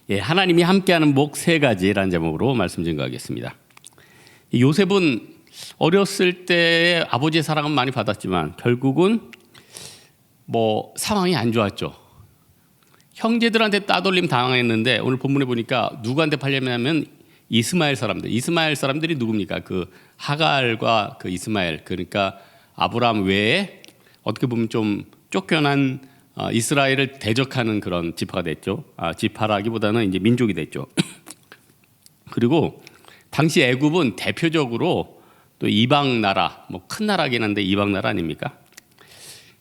예, 하나님이 함께하는 목 세 가지라는 제목으로 말씀 증거하겠습니다. 요셉은 어렸을 때 아버지의 사랑은 많이 받았지만 결국은 상황이 안 좋았죠. 형제들한테 따돌림 당했는데 오늘 본문에 보니까 누구한테 팔려면 이스마엘 사람들이 누굽니까? 그 하갈과 그 이스마엘, 그러니까 아브라함 외에 어떻게 보면 좀 쫓겨난 이스라엘을 대적하는 그런 지파가 됐죠. 지파라기보다는 이제 민족이 됐죠. 그리고 당시 애굽은 대표적으로 또 이방 나라, 큰 나라긴 한데 이방 나라 아닙니까?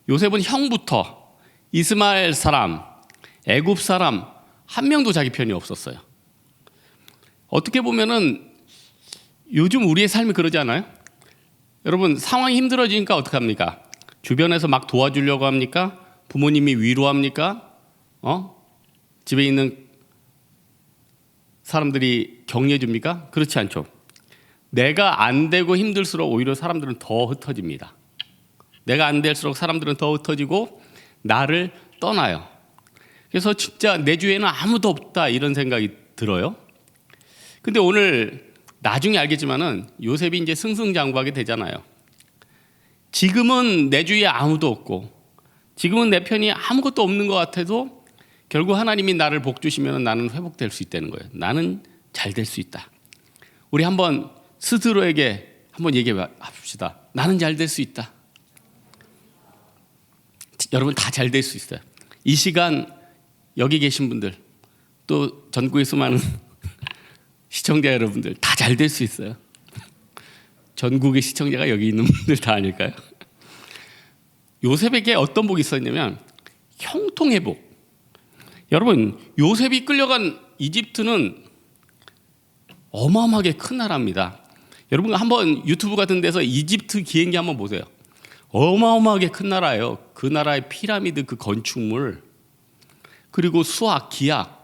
요셉은 형부터 이스마엘 사람, 애굽 사람 한 명도 자기 편이 없었어요. 어떻게 보면은 요즘 우리의 삶이 그러지 않아요? 여러분, 상황이 힘들어지니까 어떻게 합니까? 주변에서 막 도와주려고 합니까? 부모님이 위로합니까? 집에 있는 사람들이 격려해 줍니까? 그렇지 않죠. 내가 안 되고 힘들수록 오히려 사람들은 더 흩어집니다. 내가 안 될수록 사람들은 더 흩어지고 나를 떠나요. 그래서 진짜 내 주위에는 아무도 없다 이런 생각이 들어요. 근데 오늘 나중에 알겠지만은 요셉이 이제 승승장구하게 되잖아요. 지금은 내 주위에 아무도 없고 지금은 내 편이 아무것도 없는 것 같아도 결국 하나님이 나를 복 주시면 나는 회복될 수 있다는 거예요. 나는 잘 될 수 있다. 우리 한번 스스로에게 한번 얘기해 봅시다. 나는 잘 될 수 있다. 여러분 다 잘 될 수 있어요. 이 시간 여기 계신 분들 또 전국에 수많은 시청자 여러분들 다 잘 될 수 있어요. 전국의 시청자가 여기 있는 분들 다 아닐까요? 요셉에게 어떤 복이 있었냐면 형통의 복. 여러분, 요셉이 끌려간 이집트는 어마어마하게 큰 나라입니다. 여러분 한번 유튜브 같은 데서 이집트 비행기 한번 보세요. 어마어마하게 큰 나라예요. 그 나라의 피라미드, 그 건축물, 그리고 수학, 기하,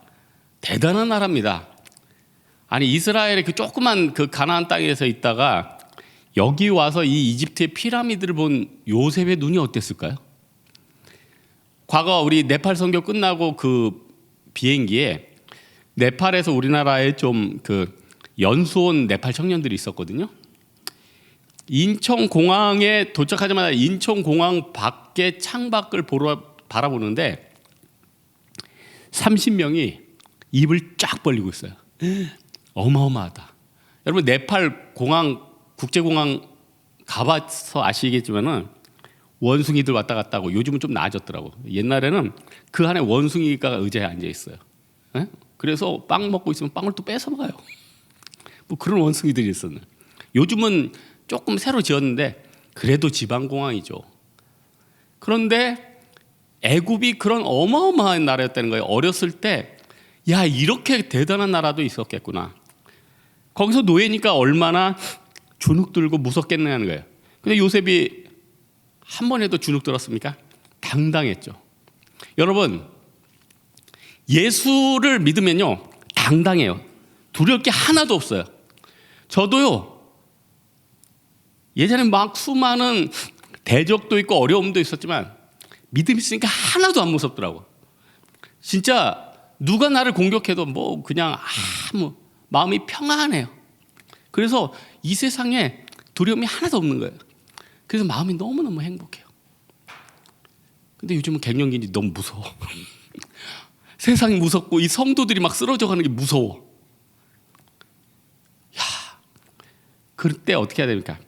대단한 나라입니다. 아니, 이스라엘의 그 조그만 그 가나안 땅에서 있다가 여기 와서 이 이집트의 피라미드를 본 요셉의 눈이 어땠을까요? 과거 우리 네팔 선교 끝나고 그 비행기에 네팔에서 우리나라에 좀 그 연수온 네팔 청년들이 있었거든요. 인천공항에 도착하자마자 인천공항 밖에 창밖을 바라보는데 30명이 입을 쫙 벌리고 있어요. 어마어마하다. 여러분 네팔 공항, 국제공항 가봐서 아시겠지만은 원숭이들 왔다 갔다 하고 요즘은 좀 나아졌더라고. 옛날에는 그 안에 원숭이가 의자에 앉아 있어요. 그래서 빵 먹고 있으면 빵을 또 뺏어 먹어요. 그런 원숭이들이 있었네. 요즘은 조금 새로 지었는데 그래도 지방공항이죠. 그런데 애굽이 그런 어마어마한 나라였다는 거예요. 어렸을 때 야, 이렇게 대단한 나라도 있었겠구나. 거기서 노예니까 얼마나 주눅 들고 무섭겠느냐는 거예요. 근데 요셉이 한 번에도 주눅 들었습니까? 당당했죠. 여러분, 예수를 믿으면요 당당해요. 두려울 게 하나도 없어요. 저도요 예전에 막 수많은 대적도 있고 어려움도 있었지만 믿음이 있으니까 하나도 안 무섭더라고. 진짜 누가 나를 공격해도 그냥 마음이 평안해요. 그래서 이 세상에 두려움이 하나도 없는 거예요. 그래서 마음이 너무너무 행복해요. 근데 요즘은 갱년기인지 너무 무서워. 세상이 무섭고 이 성도들이 막 쓰러져 가는 게 무서워. 야, 그때 어떻게 해야 됩니까?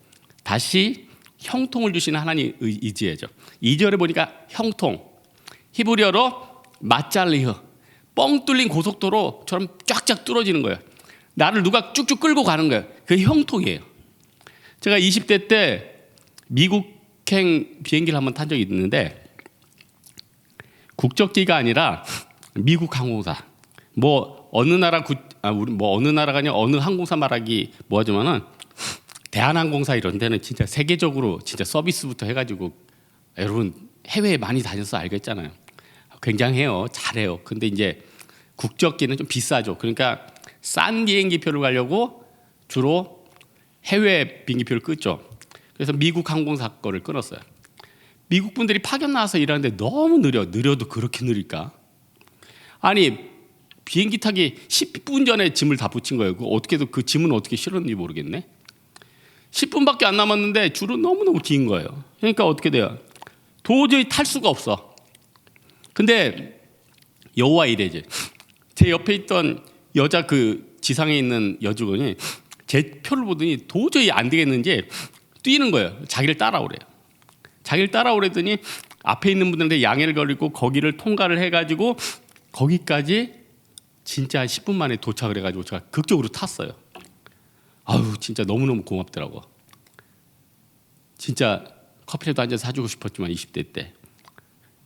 다시 형통을 주시는 하나님 의지해야죠. 2절에 보니까 형통, 히브리어로 마잘리흐, 뻥 뚫린 고속도로처럼 쫙쫙 뚫어지는 거예요. 나를 누가 쭉쭉 끌고 가는 거예요. 그게 형통이에요. 제가 20대 때 미국행 비행기를 한번 탄 적이 있는데 국적기가 아니라 미국 항공사 어느 나라 어느 나라가 아니라 어느 항공사 말하기 뭐하지만은 대한항공사 이런 데는 진짜 세계적으로 진짜 서비스부터 해가지고 여러분 해외에 많이 다녀서 알겠잖아요. 굉장해요. 잘해요. 근데 이제 국적기는 좀 비싸죠. 그러니까 싼 비행기표를 가려고 주로 해외 비행기표를 끊죠. 그래서 미국 항공사 거를 끊었어요. 미국 분들이 파견 나와서 일하는데 너무 느려도 그렇게 느릴까? 아니 비행기 타기 10분 전에 짐을 다 붙인 거예요. 어떻게든 그 짐은 어떻게 실었는지 모르겠네. 10분밖에 안 남았는데 줄은 너무너무 긴 거예요. 그러니까 어떻게 돼요? 도저히 탈 수가 없어. 근데 여호와 이레지, 제 옆에 있던 여자 그 지상에 있는 여직원이 제 표를 보더니 도저히 안 되겠는지 뛰는 거예요. 자기를 따라오래요. 자기를 따라오래더니 앞에 있는 분들한테 양해를 걸리고 거기를 통과를 해가지고 거기까지 진짜 한 10분 만에 도착을 해가지고 제가 극적으로 탔어요. 아유, 진짜 너무너무 고맙더라고. 진짜 커피라도 한잔 사주고 싶었지만 20대 때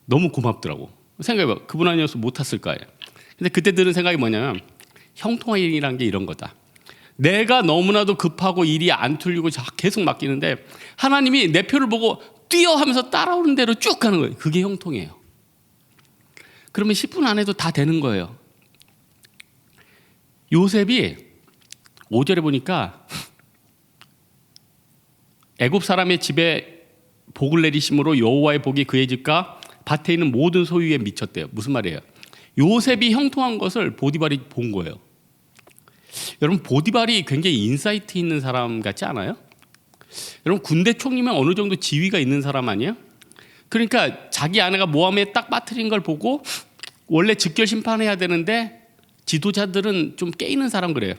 너무 고맙더라고. 생각해봐, 그분 아니어서 못 탔을 거예요. 근데 그때 드는 생각이 뭐냐면, 형통일이란 게 이런 거다. 내가 너무나도 급하고 일이 안 풀리고 계속 맡기는데 하나님이 내 표를 보고 뛰어 하면서 따라오는 대로 쭉 가는 거예요. 그게 형통이에요. 그러면 10분 안에도 다 되는 거예요. 요셉이 5절에 보니까 애굽 사람의 집에 복을 내리심으로 여호와의 복이 그의 집과 밭에 있는 모든 소유에 미쳤대요. 무슨 말이에요? 요셉이 형통한 것을 보디발이 본 거예요. 여러분, 보디발이 굉장히 인사이트 있는 사람 같지 않아요? 여러분, 군대 총리면 어느 정도 지위가 있는 사람 아니에요? 그러니까 자기 아내가 모함에 딱 빠뜨린 걸 보고 원래 즉결 심판해야 되는데 지도자들은 좀 깨이는 사람 그래요.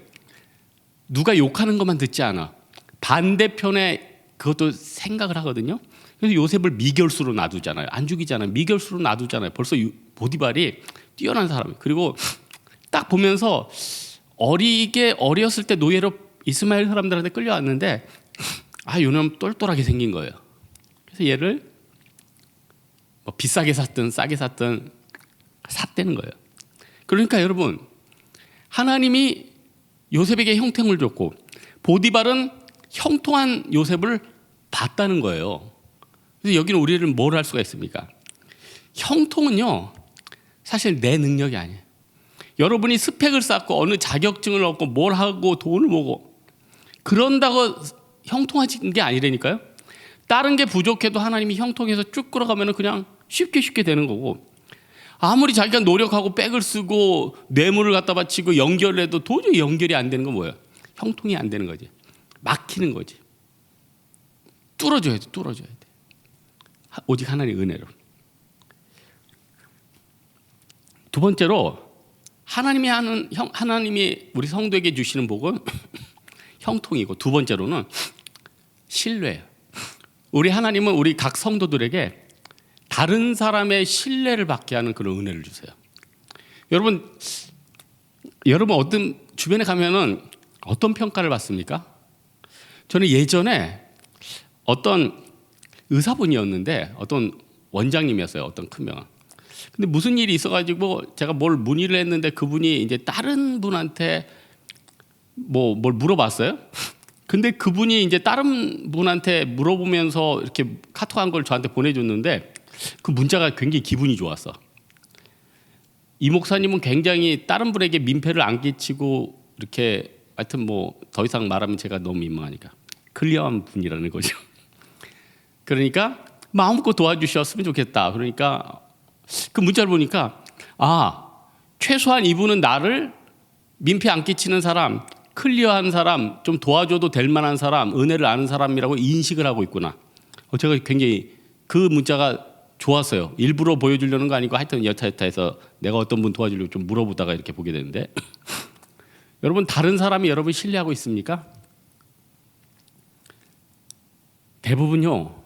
누가 욕하는 것만 듣지 않아. 반대편에 그것도 생각을 하거든요. 그래서 요셉을 미결수로 놔두잖아요. 안 죽이잖아요. 미결수로 놔두잖아요. 벌써 보디발이 뛰어난 사람이에요. 그리고 딱 보면서 어렸을 때 노예로 이스마엘 사람들한테 끌려왔는데 요놈 똘똘하게 생긴 거예요. 그래서 얘를 뭐 비싸게 샀든 싸게 샀든 샀다는 거예요. 그러니까 여러분, 하나님이 요셉에게 형통을 줬고 보디발은 형통한 요셉을 봤다는 거예요. 그래서 여기는 우리를 뭘 할 수가 있습니까? 형통은요, 사실 내 능력이 아니에요. 여러분이 스펙을 쌓고 어느 자격증을 얻고 뭘 하고 돈을 모으고 그런다고 형통해진 게 아니라니까요. 다른 게 부족해도 하나님이 형통해서 쭉 끌어가면 그냥 쉽게 되는 거고, 아무리 자기가 노력하고 백을 쓰고 뇌물을 갖다 바치고 연결을 해도 도저히 연결이 안 되는 건 뭐예요? 형통이 안 되는 거지. 막히는 거지. 뚫어줘야 돼. 오직 하나님의 은혜로. 두 번째로 하나님이 우리 성도에게 주시는 복은 형통이고, 두 번째로는 신뢰예요. 우리 하나님은 우리 각 성도들에게 다른 사람의 신뢰를 받게 하는 그런 은혜를 주세요. 여러분 어떤 주변에 가면은 어떤 평가를 받습니까? 저는 예전에 어떤 의사분이었는데 어떤 원장님이었어요. 어떤 큰 명은. 근데 무슨 일이 있어가지고 제가 뭘 문의를 했는데 그분이 이제 다른 분한테 뭘 물어봤어요. 근데 그분이 이제 다른 분한테 물어보면서 이렇게 카톡한 걸 저한테 보내줬는데 그 문자가 굉장히 기분이 좋았어. 이 목사님은 굉장히 다른 분에게 민폐를 안 끼치고 이렇게, 하여튼 뭐 더 이상 말하면 제가 너무 민망하니까 클리어한 분이라는 거죠. 그러니까 마음껏 도와주셨으면 좋겠다. 그러니까 그 문자를 보니까 최소한 이분은 나를 민폐 안 끼치는 사람, 클리어한 사람, 좀 도와줘도 될 만한 사람, 은혜를 아는 사람이라고 인식을 하고 있구나. 제가 굉장히 그 문자가 좋았어요. 일부러 보여주려는 거 아니고 하여튼 여타여타해서 내가 어떤 분 도와주려고 좀 물어보다가 이렇게 보게 되는데 여러분, 다른 사람이 여러분 신뢰하고 있습니까? 대부분요.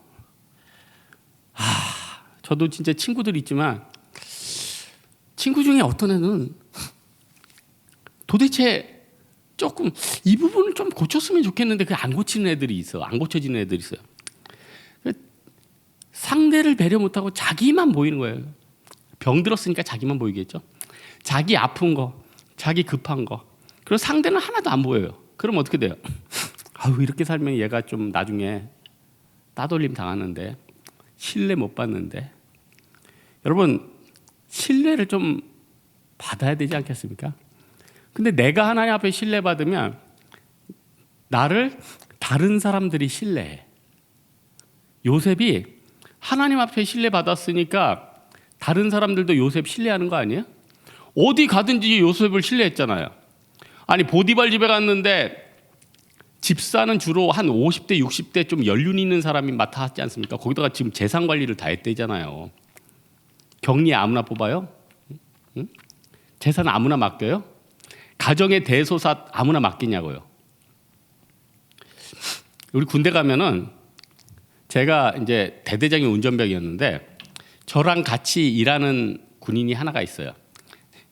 저도 진짜 친구들 있지만 친구 중에 어떤 애는 도대체 조금 이 부분을 좀 고쳤으면 좋겠는데 그게 안 고치는 애들이 있어. 안 고쳐지는 애들이 있어요. 상대를 배려 못하고 자기만 보이는 거예요. 병 들었으니까 자기만 보이겠죠. 자기 아픈 거, 자기 급한 거. 그리고 상대는 하나도 안 보여요. 그럼 어떻게 돼요? 이렇게 살면 얘가 좀 나중에 따돌림 당하는데, 신뢰 못 받는데. 여러분, 신뢰를 좀 받아야 되지 않겠습니까? 근데 내가 하나님 앞에 신뢰받으면 나를 다른 사람들이 신뢰해. 요셉이 하나님 앞에 신뢰받았으니까 다른 사람들도 요셉 신뢰하는 거 아니에요? 어디 가든지 요셉을 신뢰했잖아요. 아니 보디발 집에 갔는데 집사는 주로 한 50대 60대 좀 연륜 있는 사람이 맡아 하지 않습니까? 거기다가 지금 재산 관리를 다 했대잖아요. 격리 아무나 뽑아요? 응? 재산 아무나 맡겨요? 가정의 대소사 아무나 맡기냐고요. 우리 군대 가면은 제가 이제 대대장이 운전병이었는데 저랑 같이 일하는 군인이 하나가 있어요.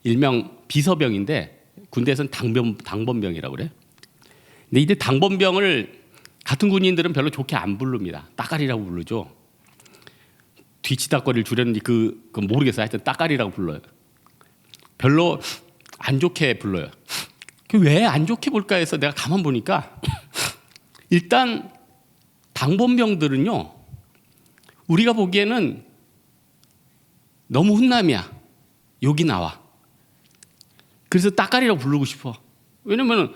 일명 비서병인데 군대에서는 당번병이라고 그래요. 근데 이제 당번병을 같은 군인들은 별로 좋게 안 부릅니다. 따까리라고 부르죠. 뒤치다거리를 주려는지 그건 모르겠어요. 하여튼 따까리라고 불러요. 별로 안 좋게 불러요. 왜 안 좋게 볼까 해서 내가 가만 보니까 일단 당번병들은요, 우리가 보기에는 너무 훈남이야. 욕이 나와. 그래서 따까리라고 부르고 싶어. 왜냐면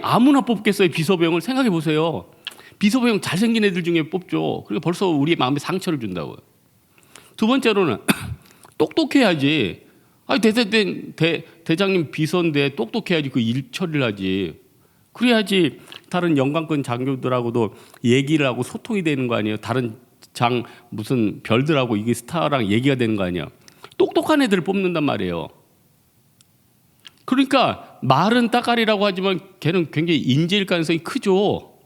아무나 뽑겠어요. 비서병을 생각해 보세요. 비서병 잘생긴 애들 중에 뽑죠. 그러니까 벌써 우리의 마음에 상처를 준다고요. 두 번째로는 똑똑해야지. 대장님 비서인데 똑똑해야지 그 일 처리를 하지. 그래야지 다른 영광권 장교들하고도 얘기를 하고 소통이 되는 거 아니에요. 다른 장 무슨 별들하고 이게 스타랑 얘기가 되는 거 아니에요. 똑똑한 애들을 뽑는단 말이에요. 그러니까 말은 따까리라고 하지만 걔는 굉장히 인재일 가능성이 크죠.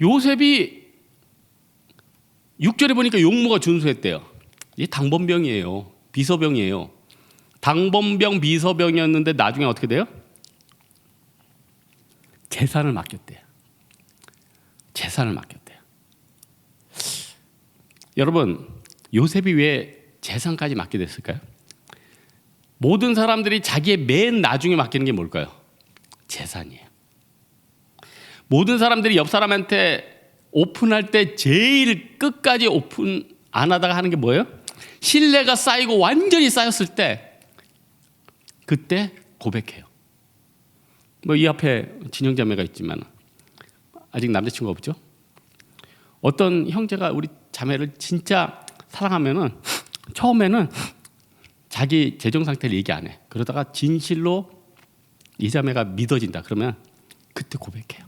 요셉이 6절에 보니까 용모가 준수했대요. 이게 당번병이에요. 비서병이에요. 당번병 비서병이었는데 나중에 어떻게 돼요? 재산을 맡겼대요. 재산을 맡겼대요. 여러분, 요셉이 왜 재산까지 맡게 됐을까요? 모든 사람들이 자기의 맨 나중에 맡기는 게 뭘까요? 재산이에요. 모든 사람들이 옆 사람한테 오픈할 때 제일 끝까지 오픈 안 하다가 하는 게 뭐예요? 신뢰가 쌓이고 완전히 쌓였을 때 그때 고백해요. 뭐 이 앞에 진영자매가 있지만 아직 남자친구가 없죠? 어떤 형제가 우리 자매를 진짜 사랑하면은 처음에는 자기 재정 상태를 얘기 안 해. 그러다가 진실로 이 자매가 믿어진다. 그러면 그때 고백해요.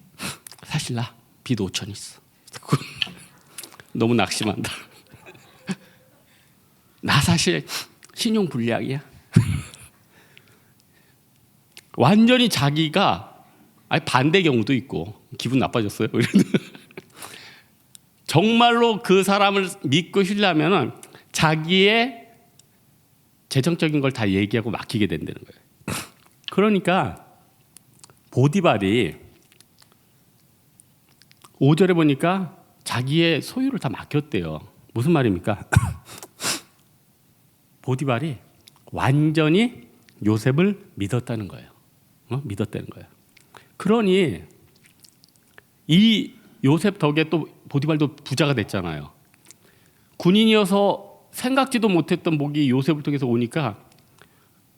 사실 나 빚 5천 있어. 너무 낙심한다. 나 사실 신용 불량이야. 완전히 자기가 반대 경우도 있고 기분 나빠졌어요. 정말로 그 사람을 믿고 신뢰하면은 자기의 재정적인 걸 다 얘기하고 맡기게 된다는 거예요. 그러니까 보디발이 5절에 보니까 자기의 소유를 다 맡겼대요. 무슨 말입니까? 보디발이 완전히 요셉을 믿었다는 거예요. 믿었다는 거예요. 그러니 이 요셉 덕에 또 보디발도 부자가 됐잖아요. 군인이어서 생각지도 못했던 복이 요셉을 통해서 오니까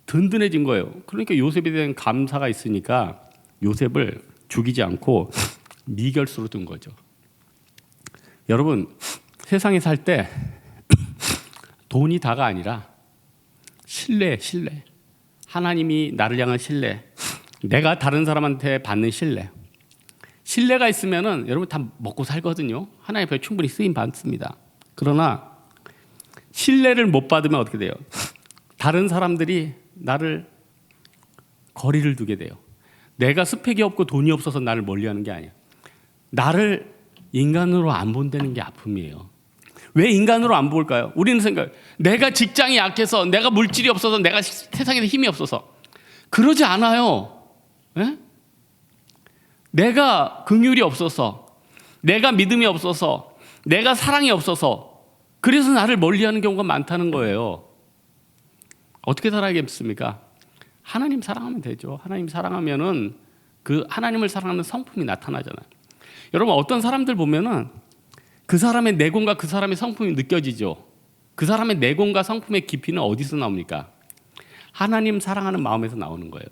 든든해진 거예요. 그러니까 요셉에 대한 감사가 있으니까 요셉을 죽이지 않고 미결수로 둔 거죠. 여러분, 세상에 살 때 돈이 다가 아니라 신뢰. 하나님이 나를 향한 신뢰, 내가 다른 사람한테 받는 신뢰. 신뢰가 있으면은 여러분 다 먹고 살거든요. 하나님 앞에 충분히 쓰임 받습니다. 그러나 신뢰를 못 받으면 어떻게 돼요? 다른 사람들이 나를 거리를 두게 돼요. 내가 스펙이 없고 돈이 없어서 나를 멀리하는 게 아니야. 나를 인간으로 안 본다는 게 아픔이에요. 왜 인간으로 안 볼까요? 우리는 생각, 내가 직장이 약해서, 내가 물질이 없어서, 내가 세상에 힘이 없어서. 그러지 않아요. 에? 내가 긍휼이 없어서, 내가 믿음이 없어서, 내가 사랑이 없어서, 그래서 나를 멀리하는 경우가 많다는 거예요. 어떻게 살아야겠습니까? 하나님 사랑하면 되죠. 하나님 사랑하면은 그 하나님을 사랑하는 성품이 나타나잖아요. 여러분, 어떤 사람들 보면은 그 사람의 내공과 그 사람의 성품이 느껴지죠. 그 사람의 내공과 성품의 깊이는 어디서 나옵니까? 하나님 사랑하는 마음에서 나오는 거예요.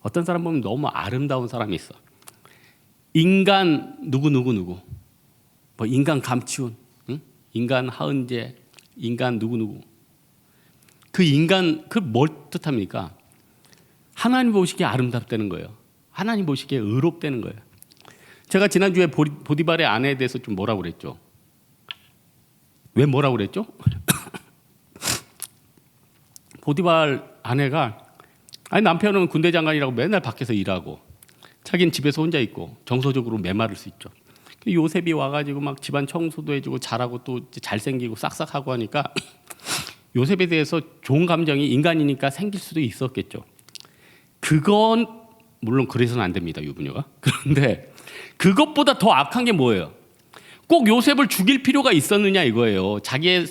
어떤 사람 보면 너무 아름다운 사람이 있어. 인간 누구 뭐 인간 감치운, 응? 인간 하은재, 인간 누구. 그 인간 그 뭘 뜻합니까? 하나님 보시기에 아름답다는 거예요. 하나님 보시기에 의롭다는 거예요. 제가 지난주에 보디발의 아내에 대해서 좀 뭐라고 그랬죠? 왜 뭐라고 그랬죠? 보디발 아내가 아니 남편은 군대 장관이라고 맨날 밖에서 일하고 자기는 집에서 혼자 있고 정서적으로 메마를 수 있죠. 요셉이 와가지고 막 집안 청소도 해주고 잘하고 또 잘생기고 싹싹하고 하니까 요셉에 대해서 좋은 감정이 인간이니까 생길 수도 있었겠죠. 그건 물론 그래서는 안 됩니다, 유부녀가. 그런데 그것보다 더 악한 게 뭐예요? 꼭 요셉을 죽일 필요가 있었느냐 이거예요. 자기의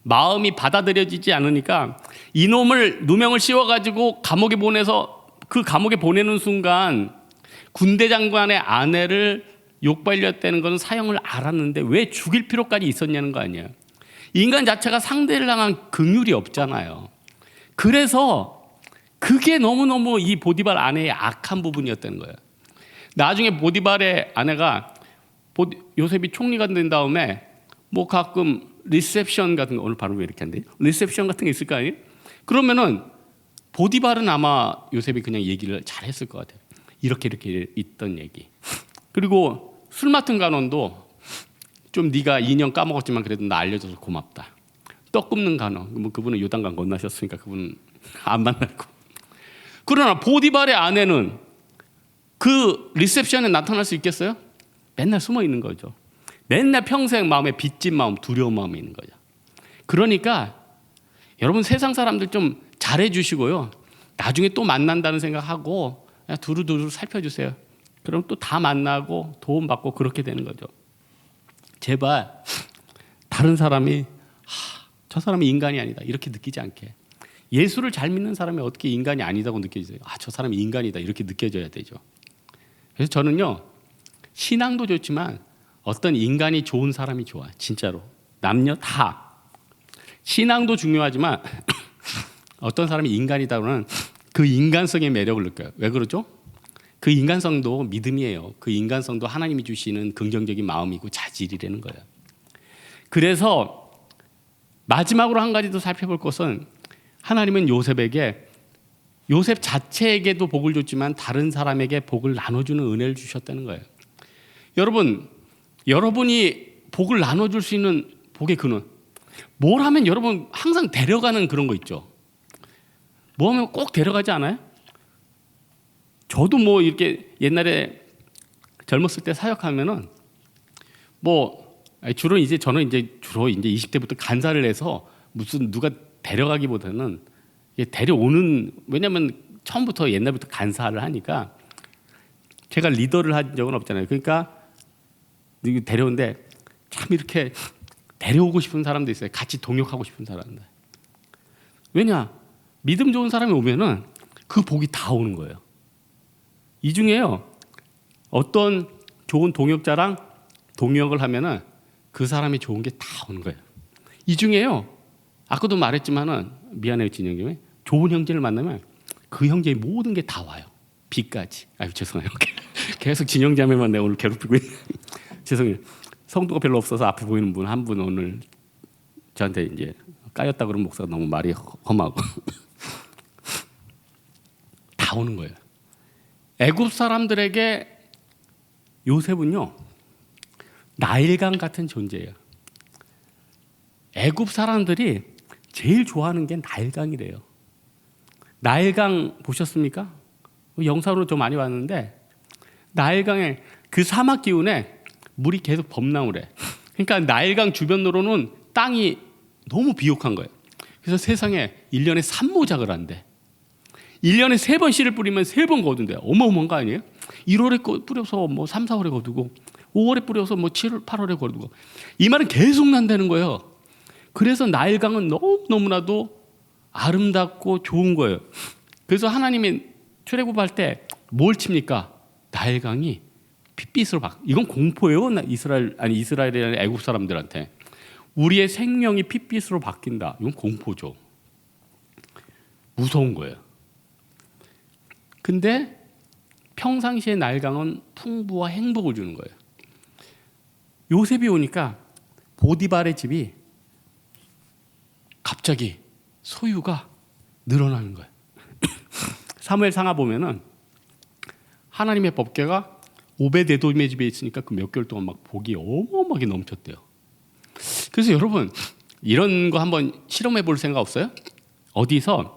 마음이 받아들여지지 않으니까 이놈을 누명을 씌워가지고 감옥에 보내서 그 감옥에 보내는 순간 군대 장관의 아내를 욕발렸다는 건 사형을 알았는데 왜 죽일 필요까지 있었냐는 거 아니에요. 인간 자체가 상대를 향한 긍휼이 없잖아요. 그래서 그게 너무너무 이 보디발 아내의 악한 부분이었다는 거예요. 나중에 보디발의 아내가 요셉이 총리가 된 다음에 뭐 가끔 리셉션 같은 거, 오늘 발음 왜 이렇게 안 돼? 리셉션 같은 게 있을 거 아니에요? 그러면은 보디발은 아마 요셉이 그냥 얘기를 잘했을 것 같아요. 이렇게 있던 얘기. 그리고 술 맡은 간원도 좀 네가 2년 까먹었지만 그래도 나 알려줘서 고맙다. 떡 굽는 간원, 뭐 그분은 요단강 건너셨으니까 그분은 안 만났고. 그러나 보디발의 아내는 그 리셉션에 나타날 수 있겠어요? 맨날 숨어 있는 거죠. 맨날 평생 마음에 빚진 마음, 두려운 마음이 있는 거죠. 그러니까 여러분 세상 사람들 좀 잘해주시고요. 나중에 또 만난다는 생각하고 그냥 두루두루 살펴주세요. 그럼 또 다 만나고 도움받고 그렇게 되는 거죠. 제발 다른 사람이 저 사람이 인간이 아니다 이렇게 느끼지 않게. 예수를 잘 믿는 사람이 어떻게 인간이 아니다고 느껴지세요? 저 사람이 인간이다 이렇게 느껴져야 되죠. 그래서 저는요. 신앙도 좋지만 어떤 인간이 좋은 사람이 좋아. 진짜로. 남녀 다. 신앙도 중요하지만 어떤 사람이 인간이다고는 그 인간성의 매력을 느껴요. 왜 그러죠? 그 인간성도 믿음이에요. 그 인간성도 하나님이 주시는 긍정적인 마음이고 자질이라는 거예요. 그래서 마지막으로 한 가지 더 살펴볼 것은 하나님은 요셉 자체에게도 복을 줬지만 다른 사람에게 복을 나눠주는 은혜를 주셨다는 거예요. 여러분이 복을 나눠줄 수 있는 복의 근원. 뭘 하면 여러분 항상 데려가는 그런 거 있죠. 뭐 하면 꼭 데려가지 않아요? 저도 뭐 이렇게 옛날에 젊었을 때 사역하면은 뭐 주로 저는 주로 20대부터 간사를 해서 무슨 누가 데려가기보다는 데려오는, 왜냐면 처음부터 옛날부터 간사를 하니까 제가 리더를 한 적은 없잖아요. 그러니까 데려오는데 참 이렇게 데려오고 싶은 사람도 있어요. 같이 동역하고 싶은 사람들. 왜냐? 믿음 좋은 사람이 오면은 그 복이 다 오는 거예요. 이 중에요. 어떤 좋은 동역자랑 동역을 하면은 그 사람이 좋은 게 다 오는 거예요. 이 중에요. 아까도 말했지만은 미안해요, 진영님이. 좋은 형제를 만나면 그 형제의 모든 게 다 와요. 빚까지. 아유 죄송해요. 계속 진영자매만 내가 오늘 괴롭히고 있네. 죄송해요. 성도가 별로 없어서 앞에 보이는 분 한 분 오늘 저한테 이제 까였다 그러면 목사가 너무 말이 험하고 다 오는 거예요. 애굽 사람들에게 요셉은요 나일강 같은 존재예요. 애굽 사람들이 제일 좋아하는 게 나일강이래요. 나일강 보셨습니까? 영상으로 좀 많이 봤는데 나일강의 그 사막 기운에 물이 계속 범람을 해. 그러니까 나일강 주변으로는 땅이 너무 비옥한 거예요. 그래서 세상에 1년에 3모작을 한대. 1년에 3번 씨를 뿌리면 3번 거둔대. 어마어마한 거 아니에요? 1월에 뿌려서 뭐 3, 4월에 거두고 5월에 뿌려서 뭐 7월, 8월에 거두고. 이 말은 계속 난다는 거예요. 그래서 나일강은 너무나도 아름답고 좋은 거예요. 그래서 하나님이 출애굽할 때 뭘 칩니까? 나일강이 핏빛으로 이건 공포예요. 이스라엘이 아니라 애굽 사람들한테. 우리의 생명이 핏빛으로 바뀐다. 이건 공포죠. 무서운 거예요. 근데 평상시에 나일강은 풍부와 행복을 주는 거예요. 요셉이 오니까 보디발의 집이 갑자기 소유가 늘어나는 거예요. 사무엘 상하 보면은 하나님의 법궤가 오벳에돔의 집에 있으니까 그 몇 개월 동안 막 복이 어마어마하게 넘쳤대요. 그래서 여러분 이런 거 한번 실험해 볼 생각 없어요? 어디서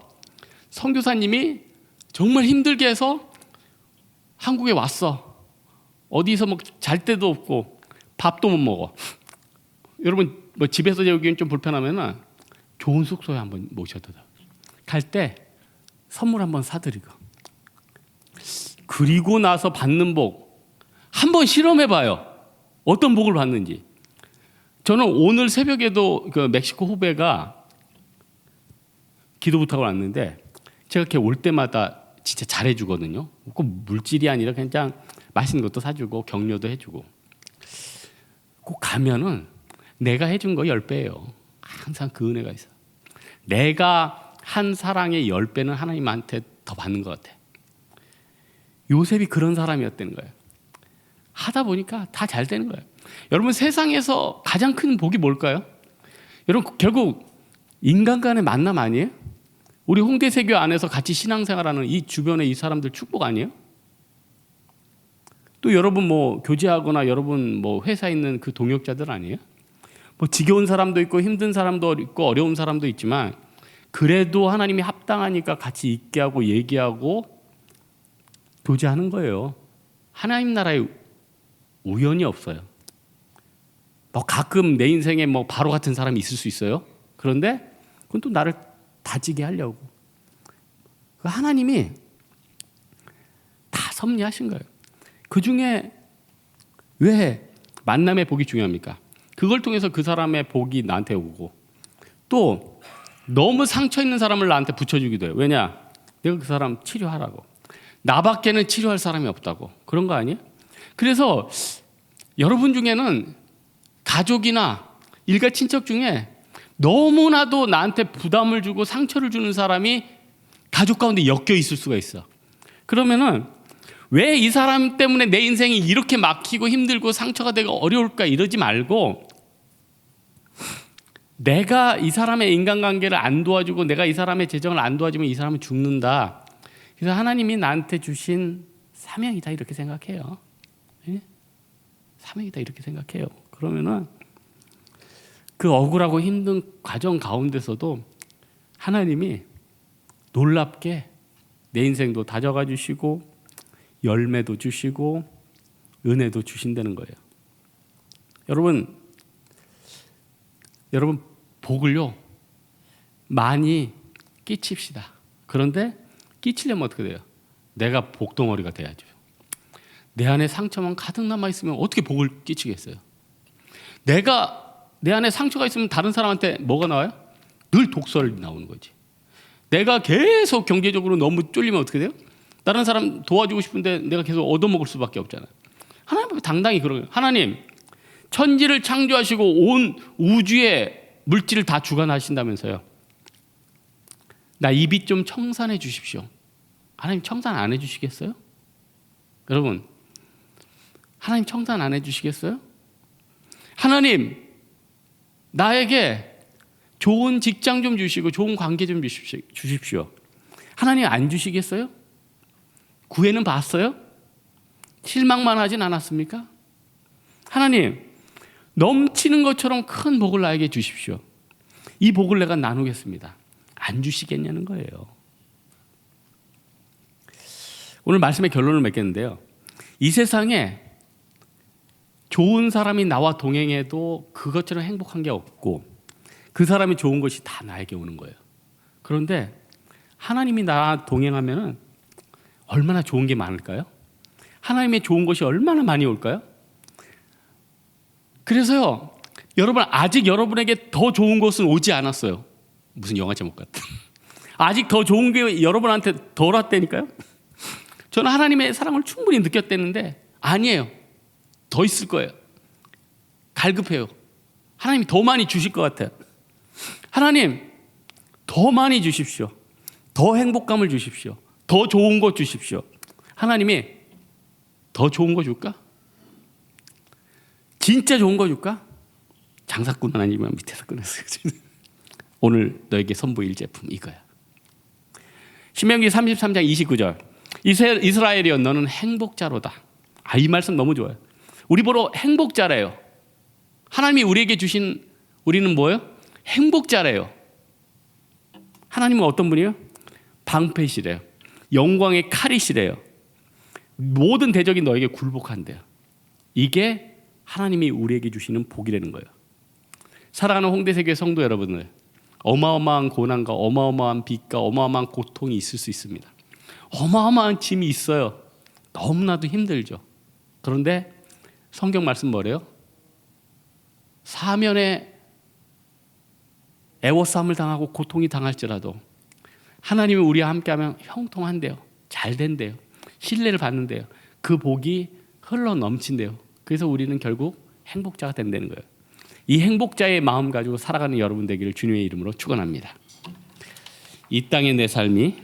선교사님이 정말 힘들게 해서 한국에 왔어. 어디서 뭐 잘 데도 없고 밥도 못 먹어. 여러분 뭐 집에서 재우기는 좀 불편하면은 좋은 숙소에 한번 모셔다. 갈 때 선물 한번 사드리고. 그리고 나서 받는 복 한번 실험해 봐요. 어떤 복을 받는지. 저는 오늘 새벽에도 그 멕시코 후배가 기도 부탁을 왔는데 제가 이렇게 올 때마다 진짜 잘해주거든요. 꼭 물질이 아니라 그냥 맛있는 것도 사주고 격려도 해주고. 꼭 가면은 내가 해준 거 10배예요. 항상 그 은혜가 있어. 내가 한 사랑의 10배는 하나님한테 더 받는 것 같아. 요셉이 그런 사람이었다는 거예요. 하다 보니까 다 잘 되는 거예요. 여러분 세상에서 가장 큰 복이 뭘까요? 여러분 결국 인간 간의 만남 아니에요? 우리 홍대세교 안에서 같이 신앙생활하는 이 주변의 이 사람들 축복 아니에요? 또 여러분 뭐 교제하거나 여러분 뭐 회사에 있는 그 동역자들 아니에요? 뭐 지겨운 사람도 있고 힘든 사람도 있고 어려운 사람도 있지만 그래도 하나님이 합당하니까 같이 있게 하고 얘기하고 교제하는 거예요. 하나님 나라에 우연이 없어요. 뭐 가끔 내 인생에 뭐 바로 같은 사람이 있을 수 있어요. 그런데 그건 또 나를 다지게 하려고. 하나님이 다 섭리하신 거예요. 그 중에 왜 만남의 복이 중요합니까? 그걸 통해서 그 사람의 복이 나한테 오고 또 너무 상처 있는 사람을 나한테 붙여주기도 해요. 왜냐? 내가 그 사람 치료하라고. 나밖에는 치료할 사람이 없다고. 그런 거 아니에요? 그래서 여러분 중에는 가족이나 일가 친척 중에 너무나도 나한테 부담을 주고 상처를 주는 사람이 가족 가운데 엮여 있을 수가 있어. 그러면은 왜 이 사람 때문에 내 인생이 이렇게 막히고 힘들고 상처가 되고 어려울까 이러지 말고 내가 이 사람의 인간관계를 안 도와주고 내가 이 사람의 재정을 안 도와주면 이 사람은 죽는다. 그래서 하나님이 나한테 주신 사명이다 이렇게 생각해요. 예? 사명이다 이렇게 생각해요. 그러면은 그 억울하고 힘든 과정 가운데서도 하나님이 놀랍게 내 인생도 다져가 주시고 열매도 주시고 은혜도 주신다는 거예요. 여러분 복을요 많이 끼칩시다. 그런데 끼치려면 어떻게 돼요? 내가 복덩어리가 돼야죠. 내 안에 상처만 가득 남아 있으면 어떻게 복을 끼치겠어요? 내 안에 상처가 있으면 다른 사람한테 뭐가 나와요? 늘 독설이 나오는 거지. 내가 계속 경제적으로 너무 쫄리면 어떻게 돼요? 다른 사람 도와주고 싶은데 내가 계속 얻어먹을 수밖에 없잖아요. 하나님 앞에 당당히 그러요. 하나님, 천지를 창조하시고 온 우주의 물질을 다 주관하신다면서요. 나 이 빚 좀 청산해 주십시오. 하나님 청산 안 해주시겠어요? 여러분, 하나님 청산 안 해주시겠어요? 하나님, 나에게 좋은 직장 좀 주시고 좋은 관계 좀 주십시오. 하나님 안 주시겠어요? 구애는 봤어요? 실망만 하진 않았습니까? 하나님, 넘치는 것처럼 큰 복을 나에게 주십시오. 이 복을 내가 나누겠습니다. 안 주시겠냐는 거예요. 오늘 말씀의 결론을 맺겠는데요. 이 세상에 좋은 사람이 나와 동행해도 그것처럼 행복한 게 없고 그 사람이 좋은 것이 다 나에게 오는 거예요. 그런데 하나님이 나와 동행하면 얼마나 좋은 게 많을까요? 하나님의 좋은 것이 얼마나 많이 올까요? 그래서요, 여러분 아직 여러분에게 더 좋은 것은 오지 않았어요. 무슨 영화 제목 같은. 아직 더 좋은 게 여러분한테 덜 왔다니까요? 저는 하나님의 사랑을 충분히 느꼈다는데 아니에요. 더 있을 거예요. 갈급해요. 하나님이 더 많이 주실 것 같아요. 하나님, 더 많이 주십시오. 더 행복감을 주십시오. 더 좋은 거 주십시오. 하나님이 더 좋은 거 줄까? 진짜 좋은 거 줄까? 장사꾼은 아니지만 밑에서 끊었어요. 오늘 너에게 선보일 제품 이거야. 신명기 33장 29절. 이스라엘이여 너는 행복자로다. 이 말씀 너무 좋아요. 우리 보러 행복자래요. 하나님이 우리에게 주신 우리는 뭐예요? 행복자래요. 하나님은 어떤 분이에요? 방패시래요. 영광의 칼이시래요. 모든 대적이 너에게 굴복한대요. 이게 하나님이 우리에게 주시는 복이라는 거예요. 사랑하는 홍대세교회 성도 여러분들, 어마어마한 고난과 어마어마한 빚과 어마어마한 고통이 있을 수 있습니다. 어마어마한 짐이 있어요. 너무나도 힘들죠. 그런데 성경 말씀 뭐래요? 사면에 애워싸움을 당하고 고통이 당할지라도 하나님이 우리와 함께하면 형통한대요. 잘 된대요. 신뢰를 받는대요. 그 복이 흘러 넘친대요. 그래서 우리는 결국 행복자가 된다는 거예요. 이 행복자의 마음 가지고 살아가는 여러분 되기를 주님의 이름으로 축원합니다. 이 땅의 내 삶이